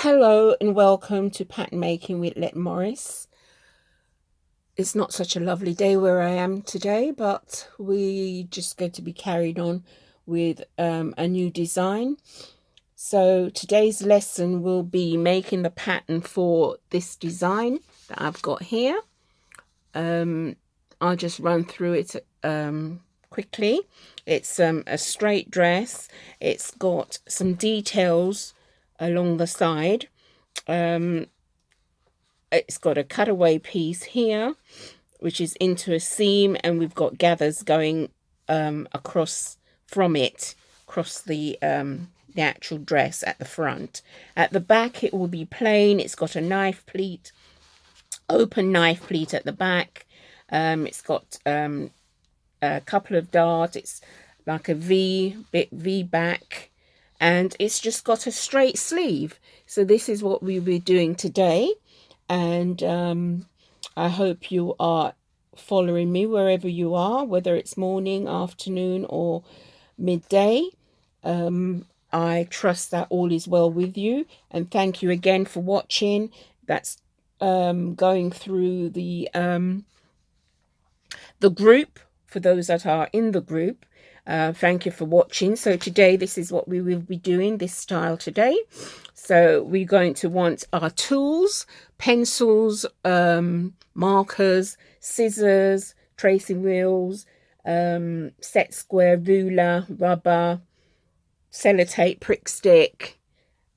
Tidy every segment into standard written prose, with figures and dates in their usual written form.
Hello and welcome to Pattern Making with Let Morris. It's not such a lovely day where I am today, but we just going to be carried on with a new design. So today's lesson will be making the pattern for this design that I've got here. I'll just run through it quickly. It's a straight dress. It's got some details along the side. It's got a cutaway piece here, which is into a seam, and we've got gathers going across from it, across the actual dress at the front. At the back, it will be plain. It's got a knife pleat, open knife pleat at the back. It's got a couple of darts. It's like a V back, and it's just got a straight sleeve. So this is what we'll be doing today. And I hope you are following me wherever you are, whether it's morning, afternoon, or midday. I trust that all is well with you, and thank you again for watching. That's going through the group. For those that are in the group, thank you for watching. So today, this is what we will be doing, this style today. So we're going to want our tools, pencils, markers, scissors, tracing wheels, set square, ruler, rubber, sellotape, prick stick.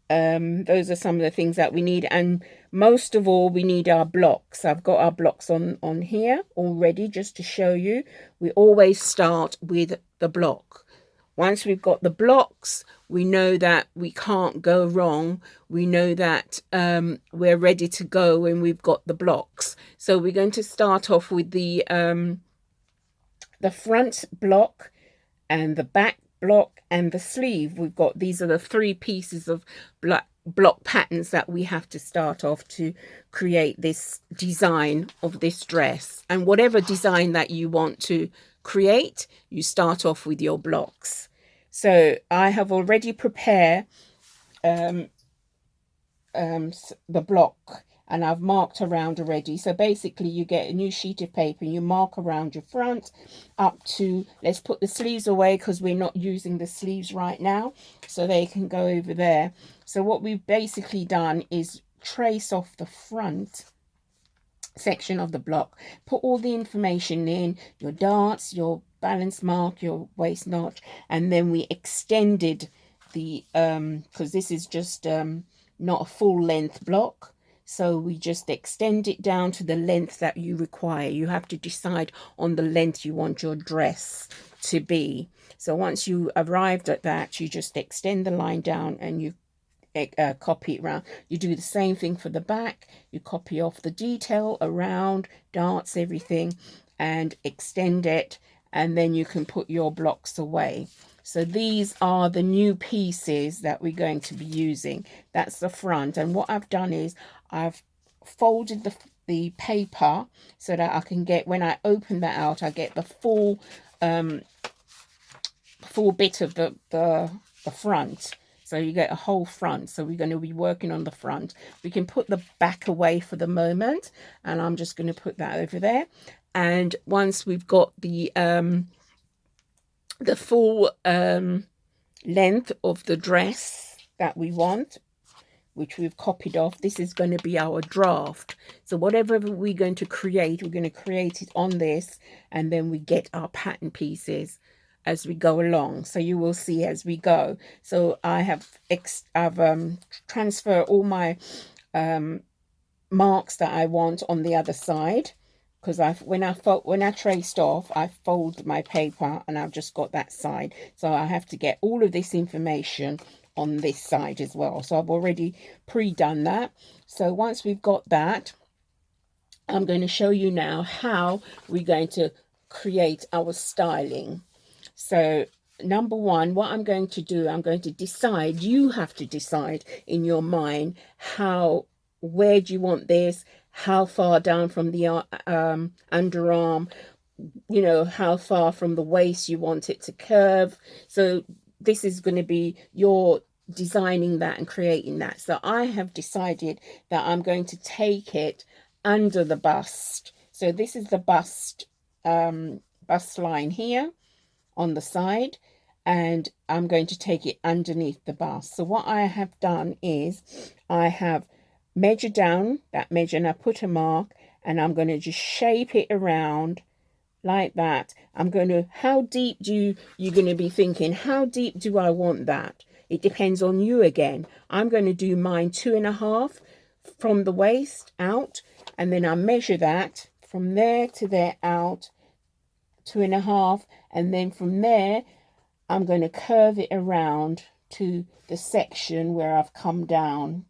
Those are some of the things that we need, and most of all we need our blocks. I've got our blocks on here already, just to show you. We always start with the block. Once we've got the blocks, we know that we can't go wrong. We know that we're ready to go when we've got the blocks. So we're going to start off with the front block and the back block and the sleeve. We've got, these are the three pieces of block patterns that we have to start off to create this design of this dress. And whatever design that you want to create, you start off with your blocks. So I have already prepared the block, and I've marked around already. So basically you get a new sheet of paper and you mark around your front up to, let's put the sleeves away because we're not using the sleeves right now, so they can go over there. So what we've basically done is trace off the front section of the block, put all the information in, your darts, your balance mark, your waist notch, and then we extended the because this is just not a full length block, so we just extend it down to the length that you require. You have to decide on the length you want your dress to be. So once you arrived at that, you just extend the line down and you copy it around. You do the same thing for the back. You copy off the detail around, darts, everything, and extend it, and then you can put your blocks away. So these are the new pieces that we're going to be using. That's the front, and what I've done is I've folded the paper so that I can get, when I open that out, I get the full bit of the front. So you get a whole front. So we're going to be working on the front. We can put the back away for the moment, and I'm just going to put that over there. And once we've got the full length of the dress that we want, which we've copied off, this is going to be our draft. So whatever we're going to create, we're going to create it on this, and then we get our pattern pieces as we go along. So you will see as we go. So I have transferred all my marks that I want on the other side, because when I traced off, I fold my paper and I've just got that side. So I have to get all of this information on this side as well. So I've already pre-done that. So once we've got that, I'm going to show you now how we're going to create our styling. So number one, what I'm going to do, I'm going to decide, you have to decide in your mind where do you want this, how far down from the underarm, you know, how far from the waist you want it to curve. So this is going to be your designing that and creating that. So I have decided that I'm going to take it under the bust. So this is the bust line here on the side, and I'm going to take it underneath the bust. So what I have done is I have measured down that measure, and I put a mark, and I'm going to just shape it around like that. I'm going to, how deep you're going to be thinking, how deep do I want that? It depends on you again. I'm going to do mine 2.5 from the waist out, and then I measure that from there to there out 2.5, and then from there I'm going to curve it around to the section where I've come down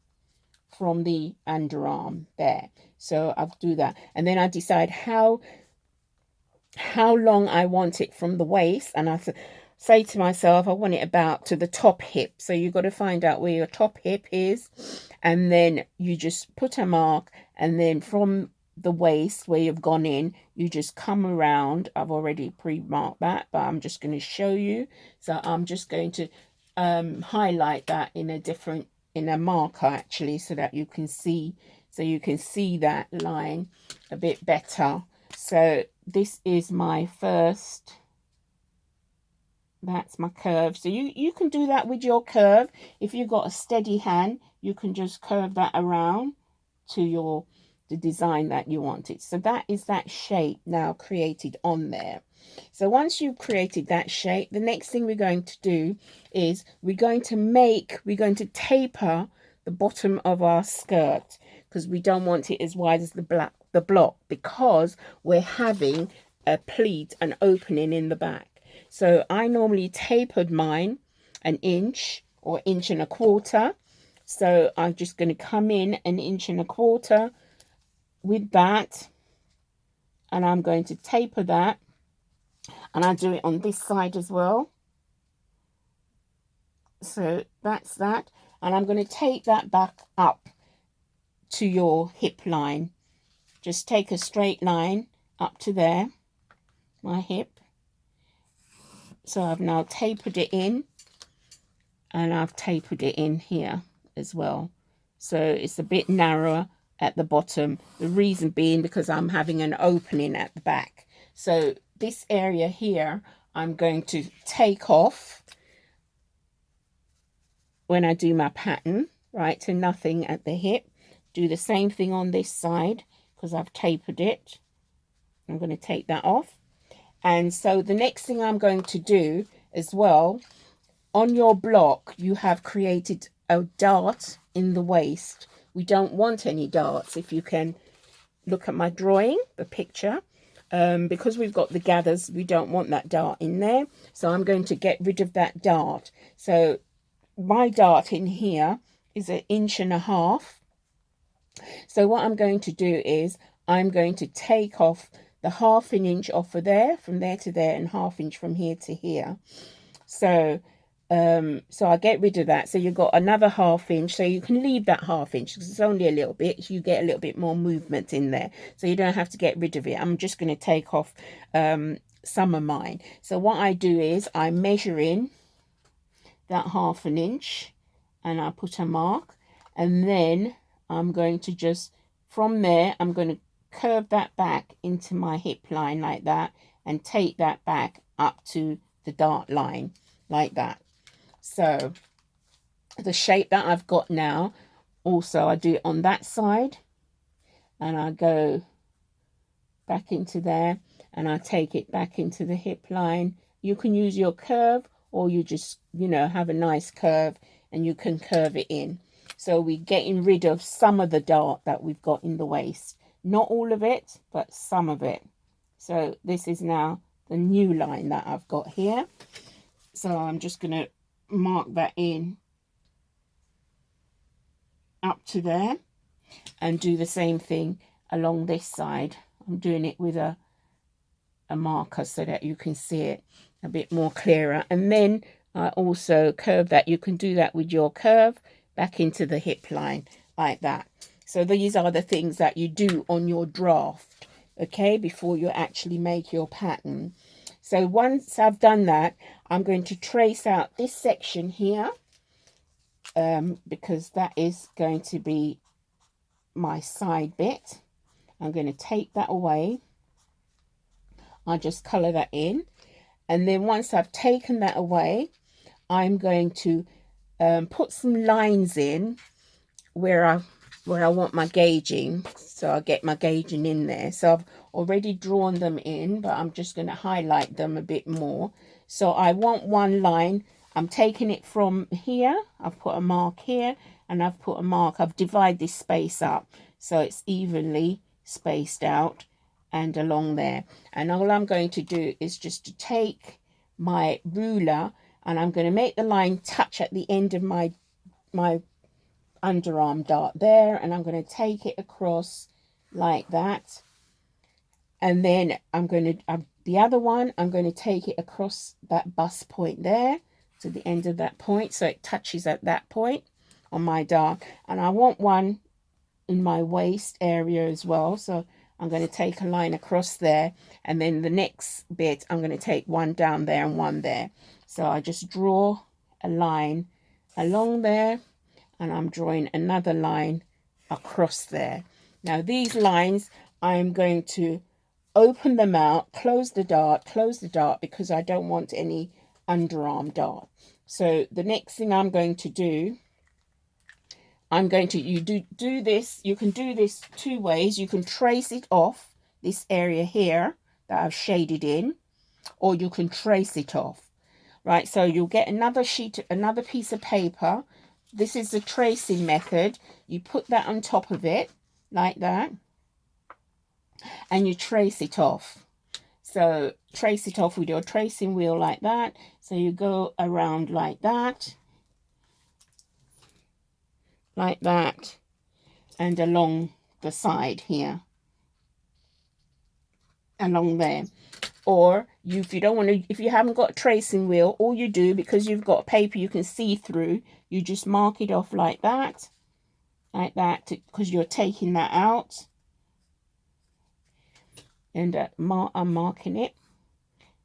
from the underarm there. So I'll do that, and then I decide how long I want it from the waist, and I say to myself, I want it about to the top hip. So you've got to find out where your top hip is, and then you just put a mark, and then from the waist where you've gone in, you just come around. I've already pre-marked that, but I'm just going to show you. So I'm just going to highlight that in a marker actually, so that you can see that line a bit better. So this is my first, that's my curve. So you can do that with your curve. If you've got a steady hand, you can just curve that around to the design that you wanted. So that is that shape now created on there. So once you've created that shape, the next thing we're going to do is we're going to taper the bottom of our skirt, because we don't want it as wide as the block, because we're having a pleat, an opening in the back. So I normally tapered mine 1 inch or 1.25 inches. So I'm just going to come in 1.25 inches with that, and I'm going to taper that, and I do it on this side as well. So that's that, and I'm going to take that back up to your hip line. Just take a straight line up to there, my hip. So I've now tapered it in, and I've tapered it in here as well. So it's a bit narrower at the bottom, the reason being because I'm having an opening at the back. So this area here I'm going to take off when I do my pattern, right, to nothing at the hip. Do the same thing on this side because I've tapered it. I'm going to take that off. And so the next thing I'm going to do as well, on your block you have created a dart in the waist. We don't want any darts. If you can look at my drawing, the picture, because we've got the gathers, we don't want that dart in there. So I'm going to get rid of that dart. So my dart in here is 1.5 inches. So what I'm going to do is I'm going to take off the 1/2 inch off of there, from there to there, and 1/2 inch from here to here. So I get rid of that. So you've got another 1/2 inch. So you can leave that 1/2 inch because it's only a little bit. You get a little bit more movement in there. So you don't have to get rid of it. I'm just going to take off some of mine. So what I do is I measure in that 1/2 inch and I put a mark. And then I'm going to just, from there, I'm going to curve that back into my hip line like that and take that back up to the dart line like that. So the shape that I've got now, also I do it on that side, and I go back into there and I take it back into the hip line. You can use your curve, or you just, have a nice curve and you can curve it in. So we're getting rid of some of the dart that we've got in the waist. Not all of it, but some of it. So this is now the new line that I've got here. So I'm just going to mark that in up to there and do the same thing along this side. I'm doing it with a marker so that you can see it a bit more clearer. And then I also curve that. You can do that with your curve back into the hip line like that. So these are the things that you do on your draft, okay, before you actually make your pattern. So once I've done that, I'm going to trace out this section here because that is going to be my side bit. I'm going to take that away. I'll just color that in. And then once I've taken that away, I'm going to put some lines in where I want my gauging. So I'll get my gauging in there. So I've already drawn them in, but I'm just going to highlight them a bit more. So I want one line. I'm taking it from here. I've put a mark here, and I've put a mark. I've divided this space up so it's evenly spaced out and along there. And all I'm going to do is just to take my ruler, and I'm going to make the line touch at the end of my underarm dart there, and I'm going to take it across like that. And then I'm going to the other one, I'm going to take it across that bust point there to the end of that point, so it touches at that point on my dart. And I want one in my waist area as well, so I'm going to take a line across there, and then the next bit I'm going to take one down there and one there. So I just draw a line along there, and I'm drawing another line across there. Now these lines, I'm going to open them out, close the dart, because I don't want any underarm dart. So the next thing I'm going to do, you do this, you can do this two ways. You can trace it off this area here that I've shaded in, or you can trace it off, right? So you'll get another piece of paper. This is the tracing method. You put that on top of it like that, and you trace it off. So trace it off with your tracing wheel like that. So you go around like that, and along the side here, along there. Or if you don't want to, if you haven't got a tracing wheel, all you do, because you've got paper you can see through, you just mark it off like that, because you're taking that out. And I'm marking it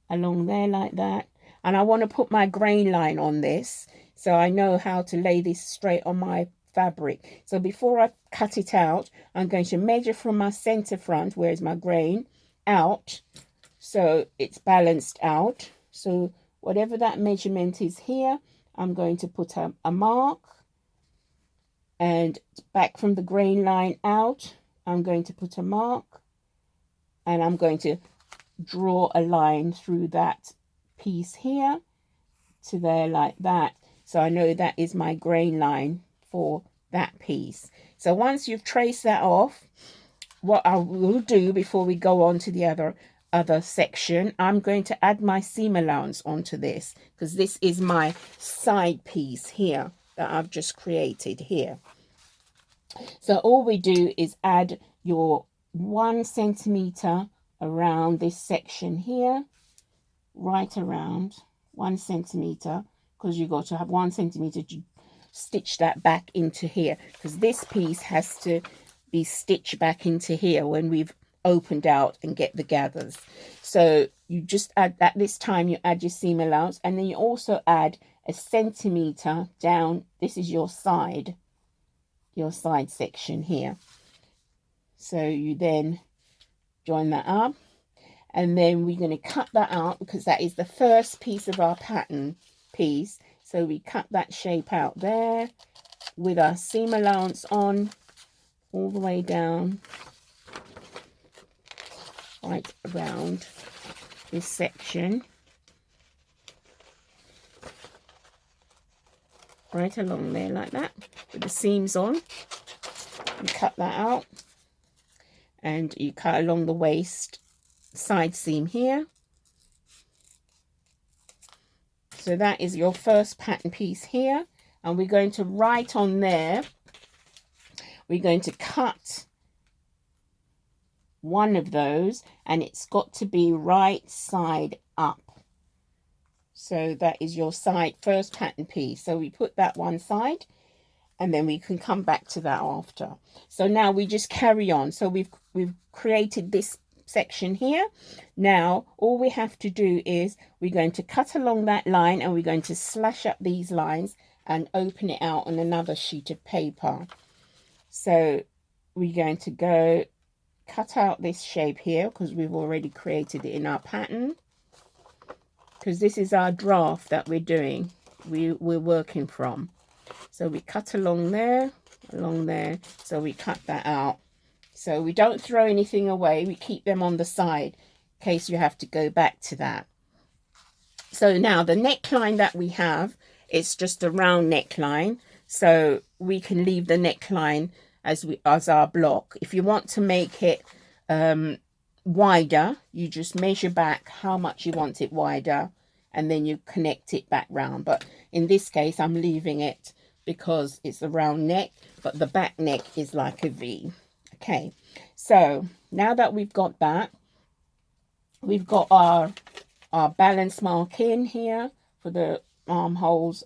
along there like that. And I want to put my grain line on this, so I know how to lay this straight on my fabric. So before I cut it out, I'm going to measure from my center front, where's my grain, out, so it's balanced out. So whatever that measurement is here, I'm going to put a mark, and back from the grain line out, I'm going to put a mark, and I'm going to draw a line through that piece here to there like that. So I know that is my grain line for that piece. So once you've traced that off, what I will do before we go on to the other section, I'm going to add my seam allowance onto this, because this is my side piece here that I've just created here. So all we do is add your 1 centimeter around this section here, right around 1 centimeter, because you've got to have 1 centimeter to stitch that back into here, because this piece has to be stitched back into here when we've opened out and get the gathers. So you just add that, this time you add your seam allowance, and then you also add a centimeter down. This is your side section here. So you then join that up, and then we're going to cut that out, because that is the first piece of our pattern piece. So we cut that shape out there with our seam allowance on all the way down, right around this section, right along there like that with the seams on. You cut that out, and you cut along the waist side seam here. So that is your first pattern piece here, and we're going to write on there, we're going to cut one of those, and it's got to be right side up. So that is your first pattern piece. So we put that one side, and then we can come back to that after. So now we just carry on. So we've created this section here. Now all we have to do is we're going to cut along that line, and we're going to slash up these lines and open it out on another sheet of paper. So we're going to go cut out this shape here because we've already created it in our pattern, because this is our draft that we're doing, we're working from. So we cut along there, so we cut that out. So we don't throw anything away, we keep them on the side in case you have to go back to that. So now the neckline that we have, it's just a round neckline, so we can leave the neckline as our block. If you want to make it wider, you just measure back how much you want it wider, and then you connect it back round. But in this case, I'm leaving it because it's a round neck, but the back neck is like a V. Okay, so now that we've got that, we've got our balance mark in here for the armholes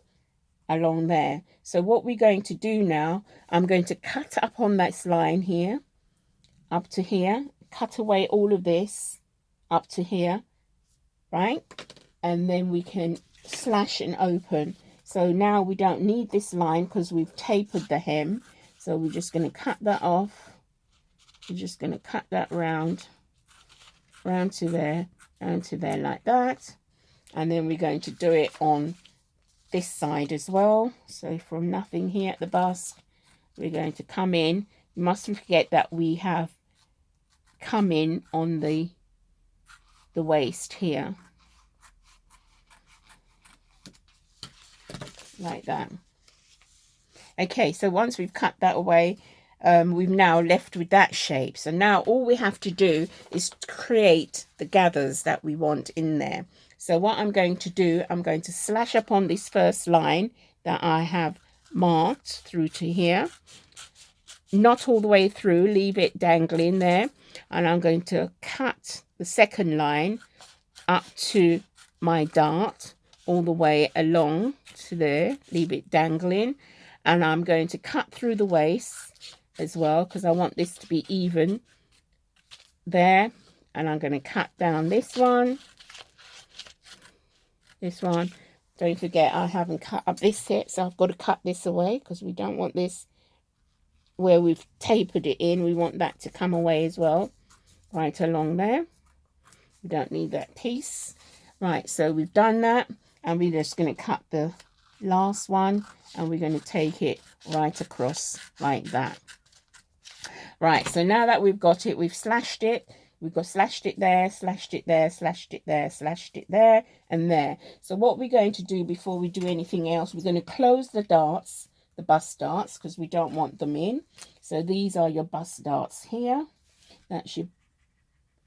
along there. So what we're going to do now, I'm going to cut up on this line here, up to here, cut away all of this up to here, right? And then we can slash and open. So now we don't need this line because we've tapered the hem. So we're just going to cut that off. We're just going to cut that round to there, down to there like that. And then we're going to do it on this side as well. So from nothing here at the bust, we're going to come in. You mustn't forget that we have come in on the waist here, like that. Okay, so once we've cut that away, we've now left with that shape. So now all we have to do is create the gathers that we want in there. So what I'm going to do, I'm going to slash up on this first line that I have marked through to here. Not all the way through, leave it dangling there. And I'm going to cut the second line up to my dart all the way along to there, leave it dangling. And I'm going to cut through the waist as well because I want this to be even there. And I'm going to cut down this one. Don't forget, I haven't cut up this yet, so I've got to cut this away because we don't want this where we've tapered it in. We want that to come away as well, right along there. We don't need that piece. Right, so we've done that, and we're just going to cut the last one, and we're going to take it right across like that. Right, so now that we've got it, we've slashed it. We've got slashed it there, slashed it there, slashed it there, slashed it there, and there. So what we're going to do before we do anything else, we're going to close the darts, the bust darts, because we don't want them in. So these are your bust darts here. That's your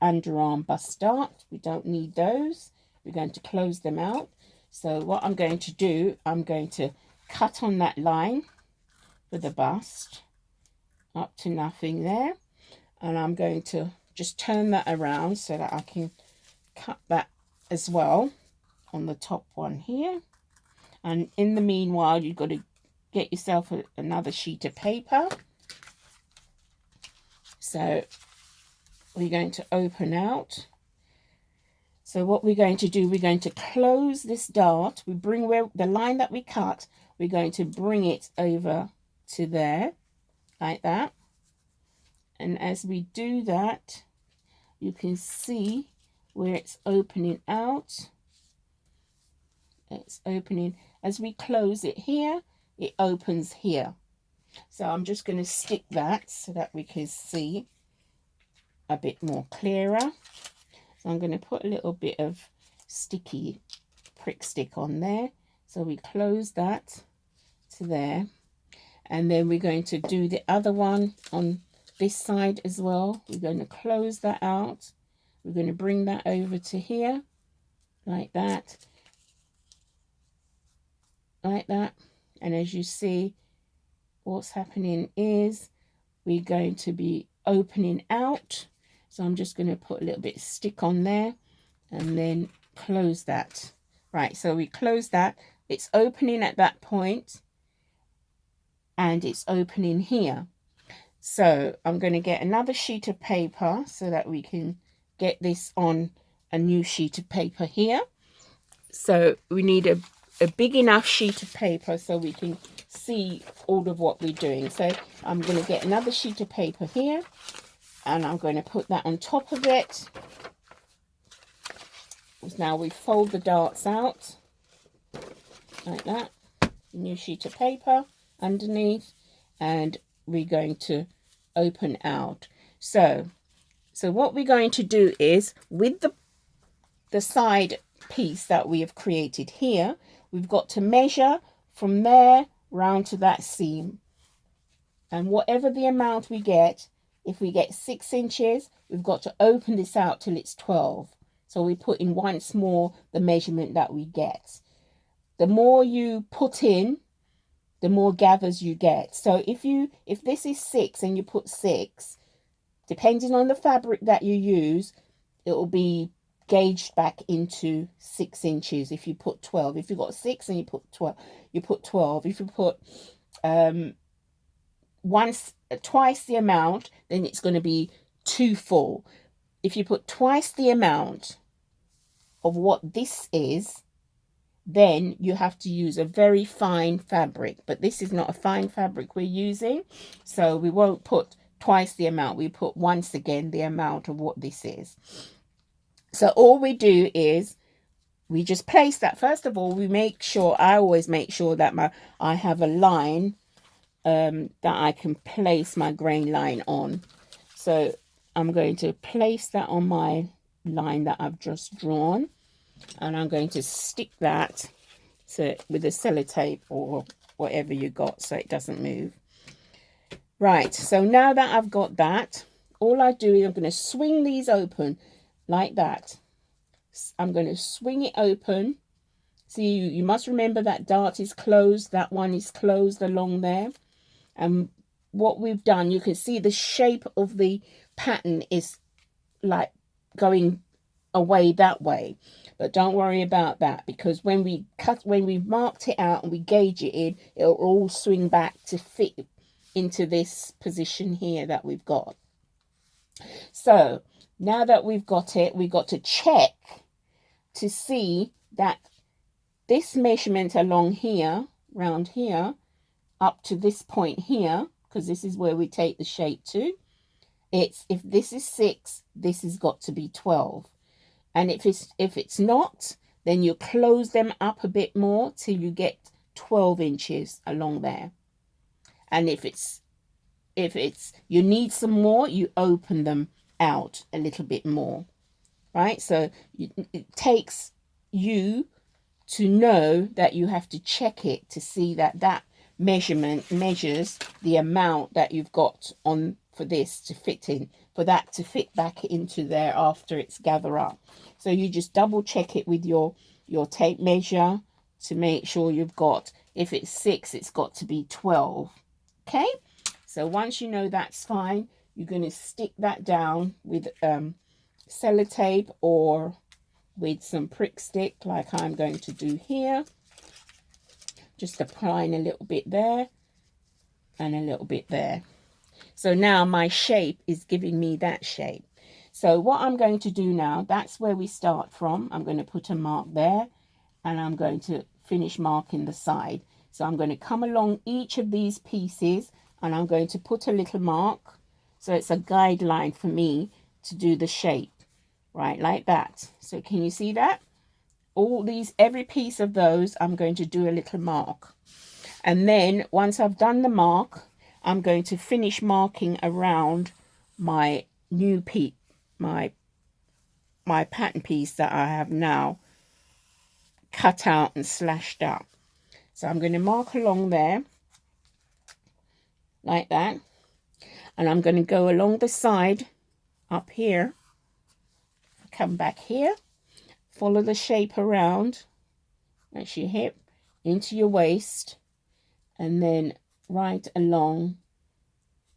underarm bust dart. We don't need those. We're going to close them out. So what I'm going to do, I'm going to cut on that line for the bust up to nothing there. And I'm going to just turn that around so that I can cut that as well on the top one here. And in the meanwhile, you've got to get yourself another sheet of paper. So we're going to open out. So what we're going to do, we're going to close this dart. We bring where the line that we cut, we're going to bring it over to there, like that. And as we do that, you can see where it's opening out. It's opening. As we close it here, it opens here. So I'm just going to stick that so that we can see a bit more clearer. So I'm going to put a little bit of sticky prick stick on there. So we close that to there. And then we're going to do the other one on this side as well. We're going to close that out. We're going to bring that over to here, like that. Like that. And as you see, what's happening is we're going to be opening out. So I'm just going to put a little bit of stick on there and then close that. Right, so we close that. It's opening at that point and it's opening here. So I'm going to get another sheet of paper so that we can get this on a new sheet of paper here. So we need a a big enough sheet of paper so we can see all of what we're doing. So I'm going to get another sheet of paper here, and I'm going to put that on top of it. Now we fold the darts out like that, new sheet of paper underneath, and we're going to open out. So what we're going to do is, with the side piece that we have created here, we've got to measure from there round to that seam, and whatever the amount we get, if we get 6 inches, we've got to open this out till it's 12. So we put in once more the measurement that we get. The more you put in, the more gathers you get. So if this is 6 and you put 6, depending on the fabric that you use, it will be gauged back into 6 inches. If you put 12, if you've got 6 and you put 12, you put 12. If you put twice the amount, then it's going to be 2 full. If you put twice the amount of what this is, then you have to use a very fine fabric. But this is not a fine fabric we're using, so we won't put twice the amount. We put once again the amount of what this is. So all we do is we just place that. First of all, we make sure, I always make sure that I have a line that I can place my grain line on. So I'm going to place that on my line that I've just drawn, and I'm going to stick that with a sellotape or whatever you got so it doesn't move. Right, so now that I've got that, all I do is I'm going to swing these open like that. I'm going to swing it open. See, you must remember that dart is closed, that one is closed along there. And what we've done, you can see the shape of the pattern is like going away that way, but don't worry about that, because when we've marked it out and we gauge it in, it'll all swing back to fit into this position here that we've got. So now that we've got it, we've got to check to see that this measurement along here, round here, up to this point here, because this is where we take the shape to, if this is 6, this has got to be 12. And if it's not, then you close them up a bit more till you get 12 inches along there. And if you need some more, you open them out a little bit more, right? So it takes you to know that you have to check it to see that measurement measures the amount that you've got on for this to fit in, for that to fit back into there after it's gathered up. So you just double check it with your tape measure to make sure you've got, if it's 6, it's got to be 12. Okay, so once you know that's fine, you're going to stick that down with sellotape or with some prick stick like I'm going to do here. Just applying a little bit there and a little bit there. So now my shape is giving me that shape. So what I'm going to do now, that's where we start from. I'm going to put a mark there, and I'm going to finish marking the side. So I'm going to come along each of these pieces, and I'm going to put a little mark. So it's a guideline for me to do the shape, right, like that. So can you see that? Every piece of those, I'm going to do a little mark. And then once I've done the mark, I'm going to finish marking around my new piece, my pattern piece that I have now cut out and slashed up. So I'm going to mark along there like that, and I'm going to go along the side up here, come back here, follow the shape around. That's your hip into your waist, and then right along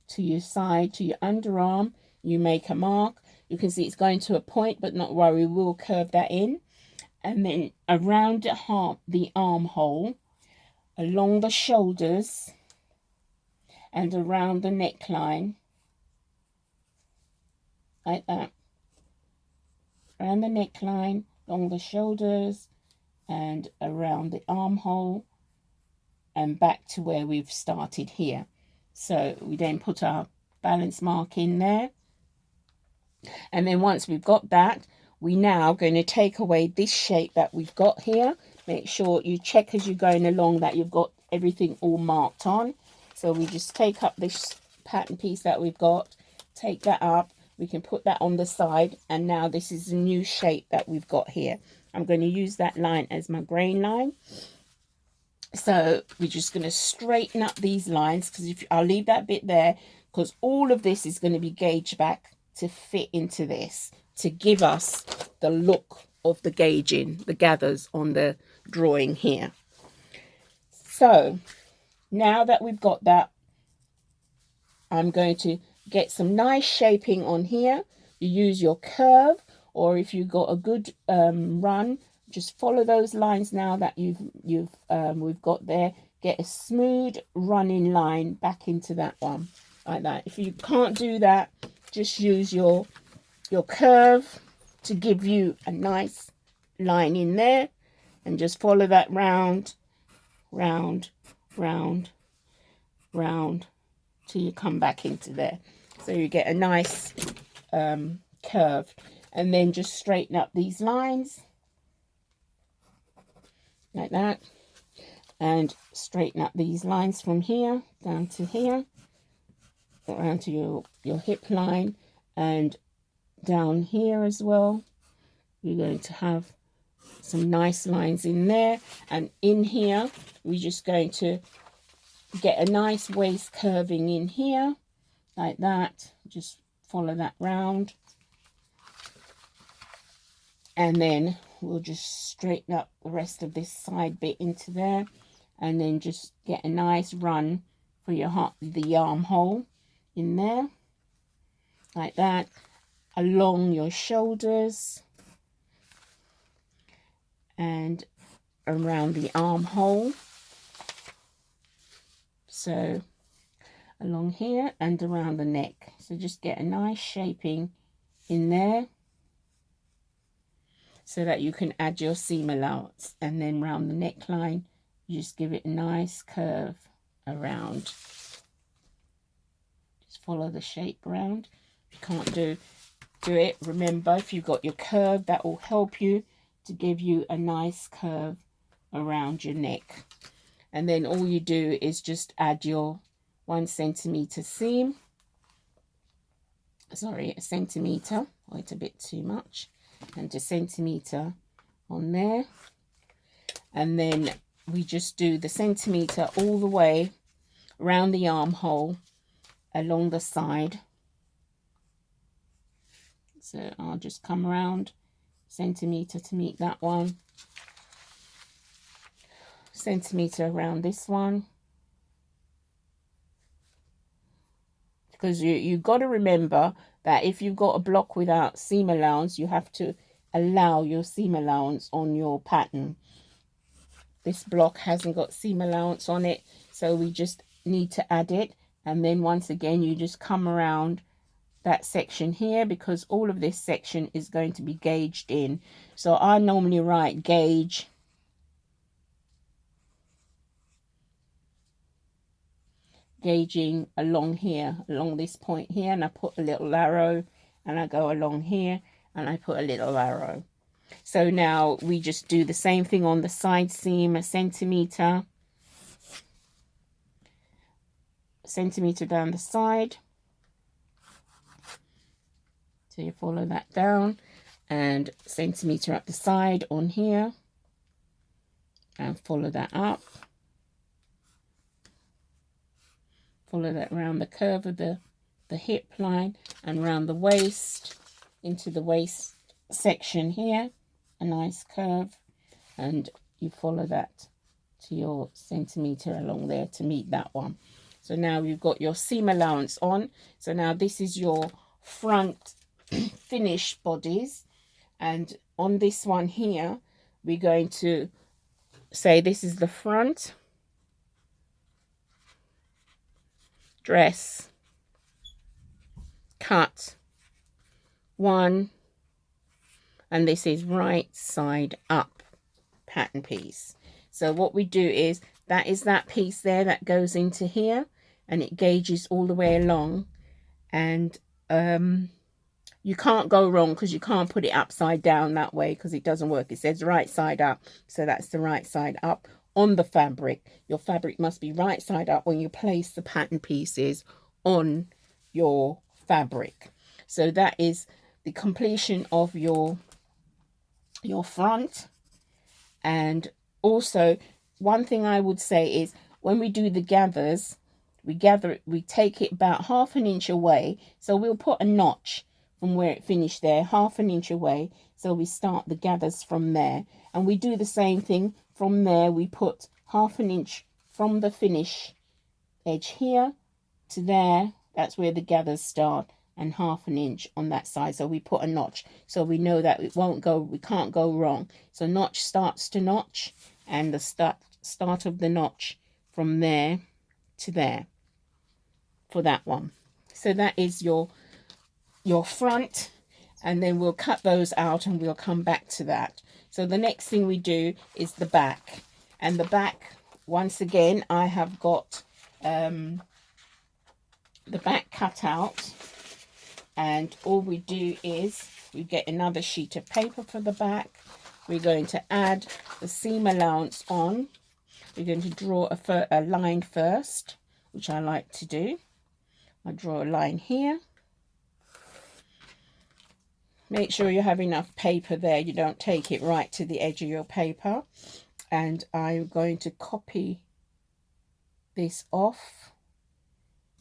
to your side, to your underarm, you make a mark. You can see it's going to a point, but not worry, we'll curve that in. And then around the armhole, along the shoulders, and around the neckline, like that. Around the neckline, along the shoulders, and around the armhole and back to where we've started here. So we then put our balance mark in there, and then once we've got that, we now going to take away this shape that we've got here. Make sure you check as you're going along that you've got everything all marked on. So we just take up this pattern piece that we've got, take that up, we can put that on the side, and now this is the new shape that we've got here. I'm going to use that line as my grain line. So we're just going to straighten up these lines, because if I'll leave that bit there, because all of this is going to be gauged back to fit into this, to give us the look of the gauging, the gathers on the drawing here. So now that we've got that, I'm going to get some nice shaping on here. You use your curve, or if you've got a good run, just follow those lines now that we've got there. Get a smooth running line back into that one, like that. If you can't do that, just use your curve to give you a nice line in there, and just follow that round, round, round, round, till you come back into there. So you get a nice curve, and then just straighten up these lines like that, and straighten up these lines from here down to here, around to your hip line, and down here as well. You're going to have some nice lines in there, and in here we're just going to get a nice waist curving in here like that. Just follow that round, and then we'll just straighten up the rest of this side bit into there, and then just get a nice run for the armhole in there like that, along your shoulders and around the armhole. So along here and around the neck. So just get a nice shaping in there, so that you can add your seam allowance, and then round the neckline you just give it a nice curve around. Just follow the shape round. If you can't do it, remember, if you've got your curve, that will help you to give you a nice curve around your neck. And then all you do is just add your 1 centimeter seam, sorry, a centimeter, oh, it's a bit too much, and a centimeter on there, and then we just do the centimeter all the way around the armhole along the side. So I'll just come around centimeter to meet that one, centimeter around this one, because you've got to remember that if you've got a block without seam allowance, you have to allow your seam allowance on your pattern. This block hasn't got seam allowance on it, so we just need to add it. And then once again, you just come around that section here, because all of this section is going to be gauged in. So I normally write gauge gauging along here, along this point here, and I put a little arrow, and I go along here and I put a little arrow. So now we just do the same thing on the side seam, a centimeter down the side. So you follow that down, and centimeter up the side on here, and follow that up. Follow that around the curve of the hip line, and around the waist, into the waist section here, a nice curve, and you follow that to your centimeter along there to meet that one. So now you've got your seam allowance on. So now this is your front finished bodies, and on this one here we're going to say this is the front dress cut 1, and this is right side up pattern piece. So what we do is, that is that piece there that goes into here, and it gauges all the way along. And you can't go wrong, because you can't put it upside down that way, because it doesn't work. It says right side up, so that's the right side up on the fabric. Your fabric must be right side up when you place the pattern pieces on your fabric. So that is the completion of your front. And also, one thing I would say is, when we do the gathers, we take it about 1/2 inch away. So we'll put a notch from where it finished there, 1/2 inch away. So we start the gathers from there, and we do the same thing from there. We put 1/2 inch from the finish edge here to there. That's where the gathers start, and 1/2 inch on that side. So we put a notch, so we know that it won't go, we can't go wrong. So notch starts to notch, and the start of the notch from there to there for that one. So that is your front, and then we'll cut those out and we'll come back to that. So the next thing we do is the back. And the back, once again, I have got the back cut out, and all we do is we get another sheet of paper for the back. We're going to add the seam allowance on. We're going to draw a line first, which I like to do. I draw a line here. Make sure you have enough paper there. You don't take it right to the edge of your paper. And I'm going to copy this off.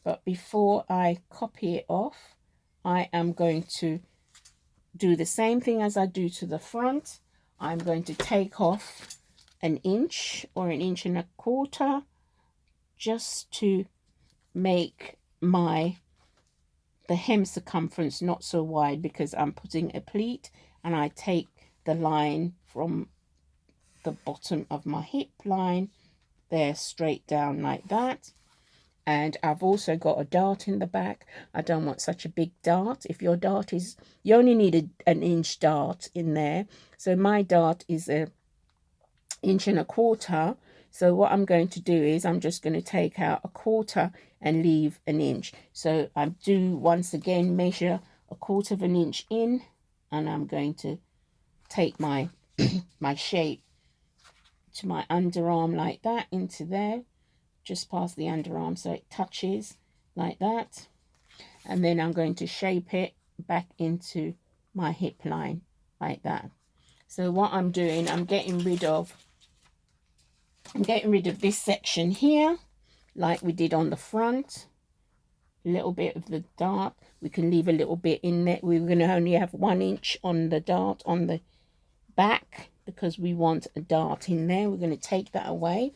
But before I copy it off, I am going to do the same thing as I do to the front. I'm going to take off 1 inch or 1.25 inches, just to make the hem circumference not so wide, because I'm putting a pleat, and I take the line from the bottom of my hip line there straight down like that. And I've also got a dart in the back. I don't want such a big dart. If your dart is, you only need an 1 inch dart in there. So my dart is 1.25 inches. So what I'm going to do is, I'm just going to take out 1/4 and leave 1 inch. So I do once again measure 1/4 inch in, and I'm going to take my my shape to my underarm like that, into there, just past the underarm, so it touches like that. And then I'm going to shape it back into my hip line like that. So what I'm doing, I'm getting rid of this section here, like we did on the front. A little bit of the dart, we can leave a little bit in there. We're going to only have 1 inch on the dart on the back, because we want a dart in there. We're going to take that away.